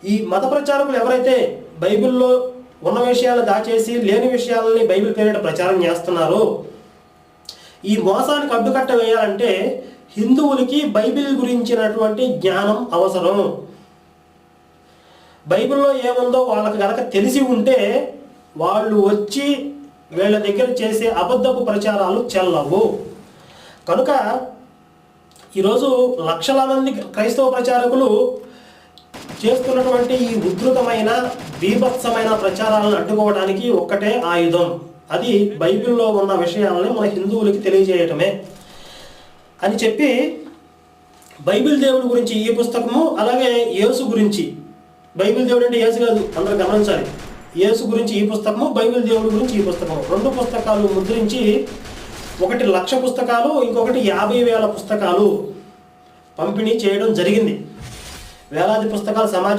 ఈ మత ప్రచారకులు ఎవరైతే బైబిల్లో ఉన్న విషయాలు దాచేసి లేని విషయాలని బైబిల్ పేరిట ప్రచారం చేస్తున్నారో, ఈ మోసానికి అడ్డుకట్ట వేయాలంటే హిందువులకి బైబిల్ గురించినటువంటి జ్ఞానం అవసరం. బైబిల్లో ఏముందో వాళ్ళకి గనక తెలిసి ఉంటే వాళ్ళు వచ్చి వీళ్ళ దగ్గర చేసే అబద్ధపు ప్రచారాలు చెల్లవు. కనుక ఈరోజు లక్షల మంది క్రైస్తవ ప్రచారకులు చేస్తున్నటువంటి ఈ ఉధృతమైన బీభత్సమైన ప్రచారాలను అడ్డుకోవడానికి ఒక్కటే ఆయుధం, అది బైబిల్లో ఉన్న విషయాలని మన హిందువులకి తెలియజేయటమే అని చెప్పి బైబిల్ దేవుడి గురించి ఈ పుస్తకము, అలాగే యేసు గురించి, బైబిల్ దేవుడు అంటే యేసు కాదు, అందరూ గమనించాలి, యేసు గురించి ఈ పుస్తకము, బైబిల్ దేవుడి గురించి ఈ పుస్తకము, 2 పుస్తకాలు ముద్రించి, ఒకటి 1,00,000 పుస్తకాలు, ఇంకొకటి 50,000 పుస్తకాలు పంపిణీ చేయడం జరిగింది. వేలాది పుస్తకాలు సమాజం